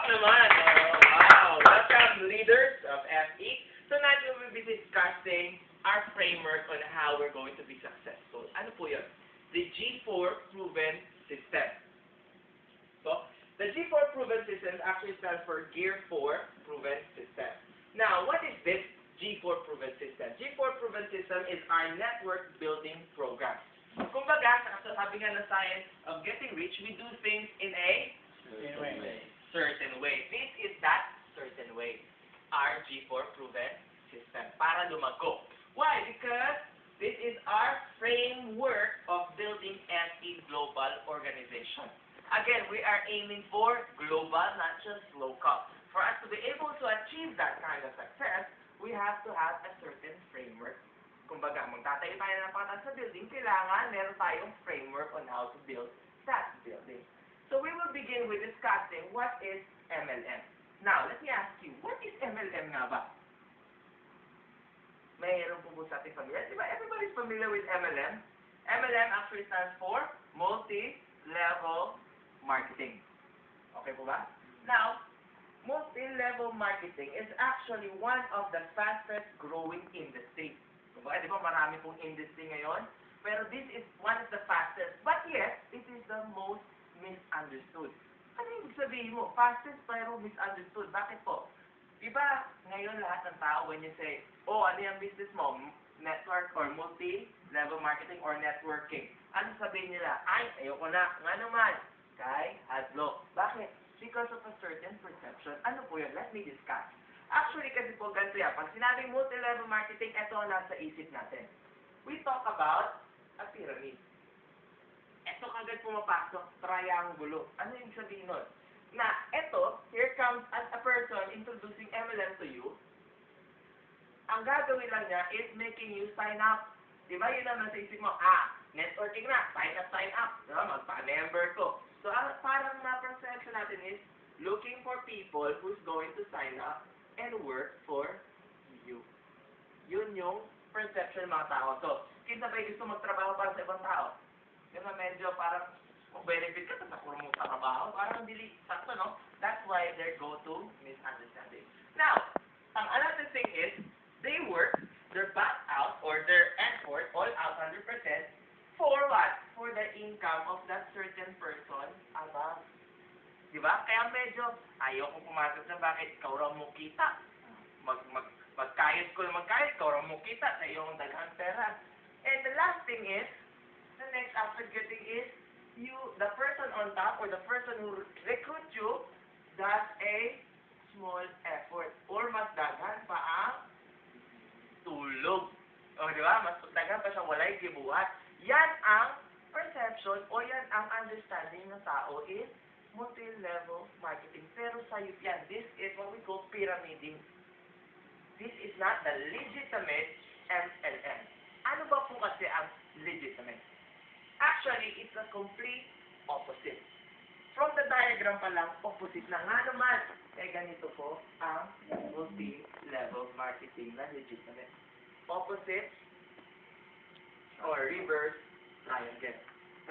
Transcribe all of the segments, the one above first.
naman. Oh, wow. Welcome, leaders of FE. Tonight we will be discussing our framework on how we're going to be successful. Ano po yun? The G4 Proven System. So, the G4 Proven System actually stands for Gear 4 Proven System. Now, what is this G4 Proven System? G4 Proven System is our network building program. Kumbaga, sa kasasabi nga ng science of getting rich, we do things in a certain way. This is that certain way. Our G4 Proven System. Para lumago. Why? Because this is our framework of building a global organization. Again, we are aiming for global, not just local. For us to be able to achieve that kind of success, we have to have a certain framework. Kumbaga, magtatayo tayo ng patas sa building, kailangan meron tayong framework on how to build that building. So we will begin with discussing what is MLM. Now, let me ask you, what is MLM nga ba? Mayroon po sa ating familiar. Diba everybody's familiar with MLM? MLM actually stands for Multi-Level Marketing. Okay po ba? Now, multi-level marketing is actually one of the fastest growing industry. Kumbaga, di ba marami pong industry ngayon? Pero this is one of the fastest. But yet, it is the most misunderstood. Ano yung sabihin mo? Fastest pero misunderstood. Bakit po? Di ba ngayon lahat ng tao, when you say, oh, ano yung business mo? Network or multi-level marketing or networking. Ano sabihin nila? Ay, ayoko na. Nga naman. Kay Hadlock. Bakit? Because of a certain perception. Ano po yun? Let me discuss. Actually, kasi po ganito yan. Pag sinabing multi-level marketing, ito ang nasa isip natin. We talk about a pyramid. Ito kagad pumapasok, triangulo. Ano yung sabihin nun? Na, ito, here comes a person introducing MLM to you. Ang gagawin lang niya is making you sign up. Diba yun ang nasa isip mo? Networking na. Sign up. Diba? Magpa-member ko. So, parang ma-perception natin is looking for people who's going to sign up and work for you. Yun yung perception ng mga tao. So, kinsa ba gusto magtrabaho para sa ibang tao? Yun na medyo parang benefit ka, tapos mo trabaho. Parang dili, sakto, no? That's why they go to misunderstanding. Now, ang another thing is, they work their butt out or their effort all out 100% for what? For the income of that certain person above. Diba? Kaya medyo ayaw ko pumasok na bakit ikaw raw mo kita. Magkayod ko na magkayod, ikaw raw mo kita sa iyong daghang pera. And the last thing is, the next after getting is, the person on top or the person who recruits you does a small effort or mas daghan pa ang tulog. O diba? Mas daghan pa siyang walay gibuhat. Yan ang perception o yan ang understanding ng tao is multi-level marketing. Pero sayop yan. This is what we call pyramiding. This is not the legitimate MLM. Ano ba po kasi ang legitimate? Actually, it's a complete opposite. From the diagram pa lang, opposite na nga naman. Kaya ganito po ang multi-level marketing na legitimate. Opposite or reverse triangle.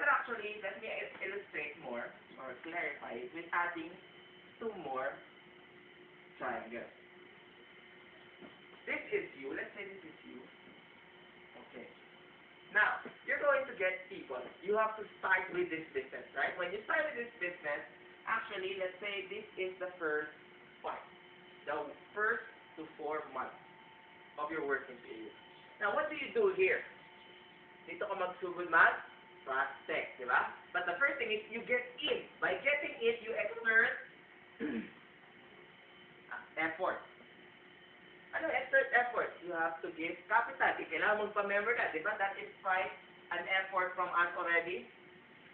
But actually, let me illustrate more or clarify it with adding two more triangles. This is you. Let's say this is you. Okay. Now, you're going to get people. You have to start with this business, right? When you start with this business, actually, let's say this is the first part. The first to 4 months of your working period. Now, what do you do here? Dito ka magsugod prospect, di ba? But the first thing is you get in. By getting in, you exert effort. Ano exert effort? You have to give capital. Kailangan magpa-member ka, di ba? That is quite an effort from us already.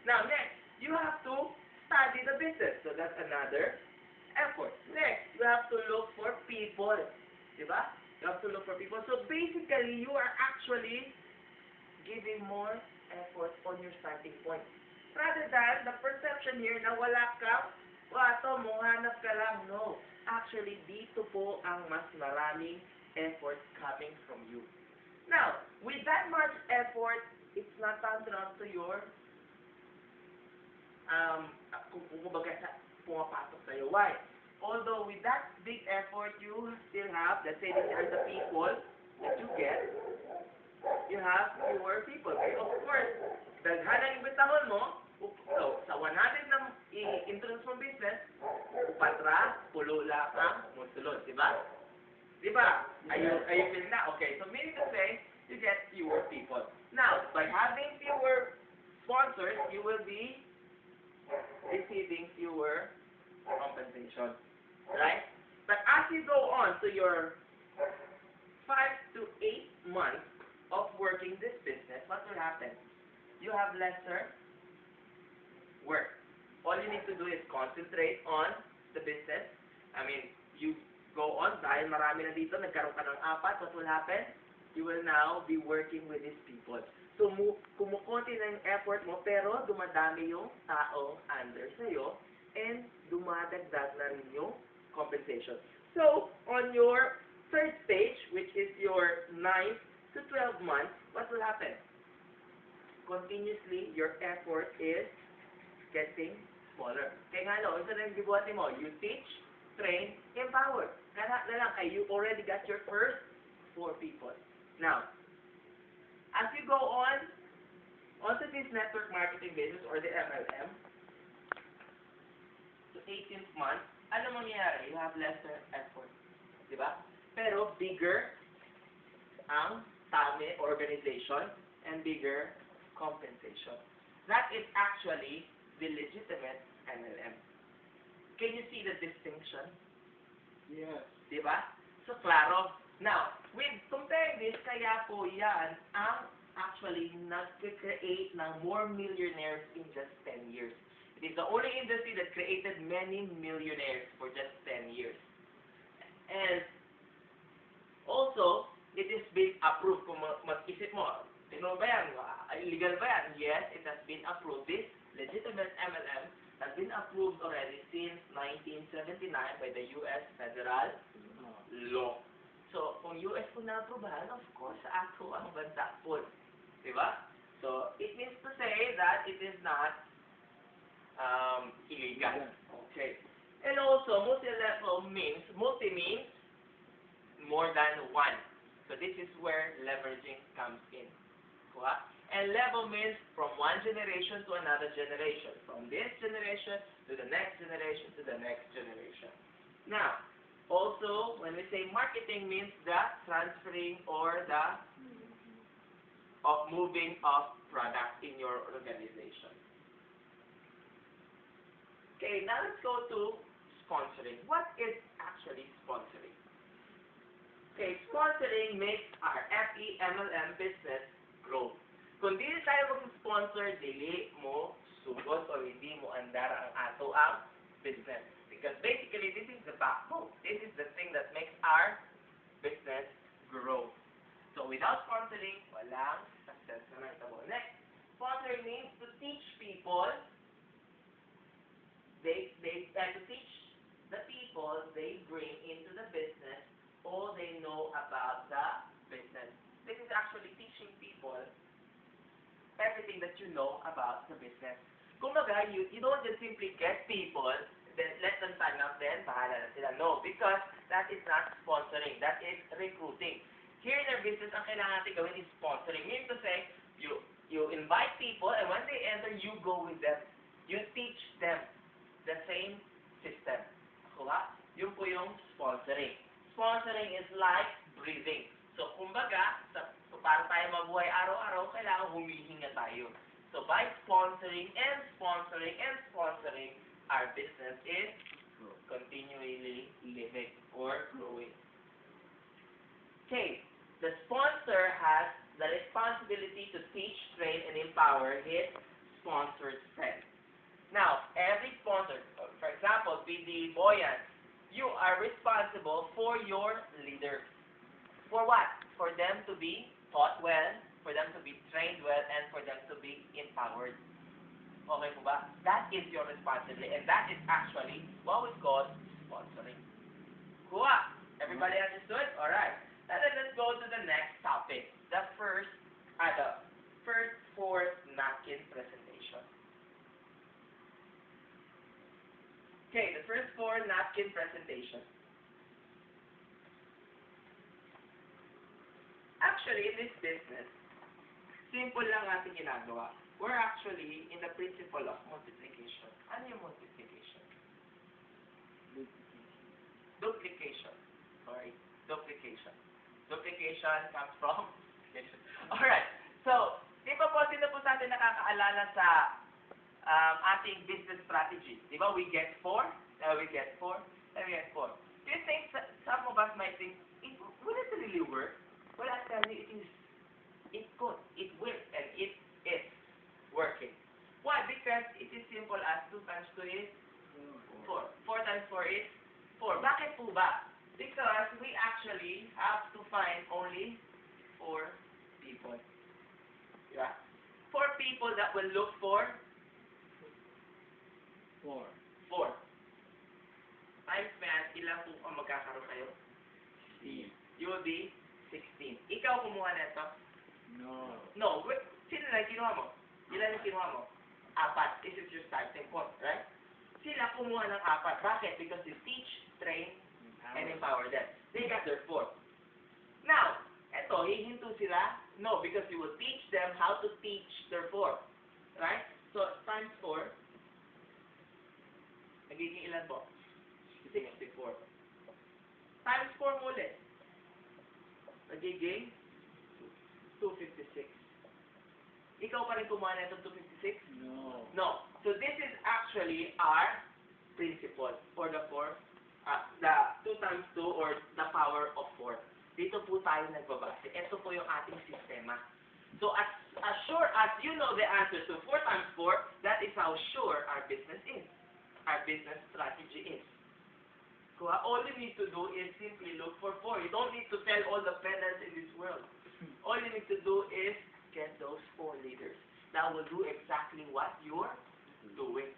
Now, next, you have to study the business. So that's another effort. Next, you have to look for people. Di ba? You have to look for people. So basically, you are actually giving more effort on your starting point. Rather than the perception here na wala kang, wato mo, hanap ka lang. No. Actually, dito po ang mas maraming effort coming from you. Now, with that much effort, it's not tantamount to your kung kumbaga pumapasok sa'yo. Why? although with that big effort, you still have, let's say these are the people that you get, you have fewer people. Okay, of course, daghan ang ibitahon mo, so, sa 100 na i-introduce mo business, upatra, pulo lang ang musulod, di ba? Di ba? Are you feeling that? Okay, so meaning to say, you get fewer people. Now, by having fewer sponsors, you will be receiving fewer compensation, right? But as you go on to your 5 to 8 months of working this business, what will happen? You have lesser work. All you need to do is concentrate on the business. I mean, you go on, dahil marami na dito, nagkaroon ka ng 4, what will happen? You will now be working with these people. So, kumukonti na yung effort mo, pero dumadami yung tao under sa'yo, and dumadagdag na rin yung compensation. So, on your third stage, which is your 9 to 12 months, what will happen? Continuously, your effort is getting smaller. Kaya nga no, isa na yung gibuhati mo, you teach, train, empower. Kaya na lang, you already got your first 4 people. Now, as you go on onto this network marketing business or the MLM, to 18th month, ano mangyayari? You have lesser effort. Diba? Pero bigger ang tami organization and bigger compensation. That is actually the legitimate MLM. Can you see the distinction? Yes. Diba? So, klaro. Now, with comparing this, kaya po yan ang actually nag-create ng more millionaires in just 10 years. It is the only industry that created many millionaires for just 10 years. And also, it is being approved. Kung mag-isip mo, ba yan? Illegal ba yan? Yes, it has been approved. This legitimate MLM has been approved already since 1979 by the U.S. Federal Law. So, kung US po na-aprobahan, of course, ako ang bansa po. Diba? So, it means to say that it is not illegal. Okay. And also, multi-level means, multi means more than one. So, this is where leveraging comes in. Diba? And level means from one generation to another generation. From this generation to the next generation to the next generation. Now, also, when we say marketing means the transferring or the moving of product in your organization. Okay, now let's go to sponsoring. What is actually sponsoring? Okay, sponsoring makes our FEMLM business grow. Kung di tayo mag-sponsor, dili mo sugod o hindi mo andar ang ato ang business. Because basically, this is the backbone. This is the thing that makes our business grow. So without sponsoring, walang success na naitabo. Next, sponsoring means to teach people, to teach the people they bring into the business all they know about the business. This is actually teaching people everything that you know about the business. Kumbaga, you don't just simply get people, then let them sign up, then bahala na sila. No, because that is not sponsoring. That is recruiting. Here in our business, ang kailangan natin gawin is sponsoring. Meaning to say, you invite people, and when they enter, you go with them. You teach them the same system. Kuha? Yun po yung sponsoring. Sponsoring is like breathing. So, kumbaga, para tayo mabuhay araw-araw, kailangan humihinga tayo. So, by sponsoring and sponsoring and sponsoring, our business is continually living or growing. Okay, the sponsor has the responsibility to teach, train, and empower his sponsored friends. Now, every sponsor, for example, PD Boyan, you are responsible for your leaders. For what? For them to be taught well, for them to be trained well, and for them to be empowered. Okay po ba? That is your responsibility, and that is actually what we call sponsoring. Cool. Everybody understood? Alright. Now let's go to the next topic. The first 4 napkin presentation. Okay, the first 4, napkin presentation. Actually, in this business, simple lang ating ginagawa. We're actually in the principle of multiplication. Ano yung multiplication? Duplication. Sorry, duplication. Duplication comes from... Alright, so, di ba po, sino po sa atin nakakaalala sa ating business strategy? Di ba, we get 4, we get 4, we get 4. Do you think some of us might think, will it really work? Well, I tell you, it could, it will, and it is working. Why? Because it is simple as 2 times 2 is 4. 4 times 4 is 4. Bakit po ba? Because we actually have to find only 4 people. Yeah? 4 people that will look for 4. Times math, ilan po ang magkakaroon kayo? 16. You will be 16. Ikaw kumuha na ito? No. Sino na kinuha mo? Ilan yung kinuha mo? 4. This is your starting point, right? Sila kumuha ng 4. Bakit? Because you teach, train, and empower them. They got their 4. Now, eto, hihinto sila? No, because you will teach them how to teach their 4. Right? So, times 4, nagiging ilan po? 64. Times 4 muli. Nagiging 256. Ikaw pa rin kumuha na itong 256? No. So this is actually our principle for the 4, the 2 times 2 or the power of 4. Dito po tayo nagbabase. Ito po yung ating sistema. So as sure as you know the answer to 4 times 4, that is how sure our business is. Our business strategy is. So all you need to do is simply look for 4. You don't need to sell all the pennants in this world. All you need to do is get those 4 leaders that will do exactly what you're doing.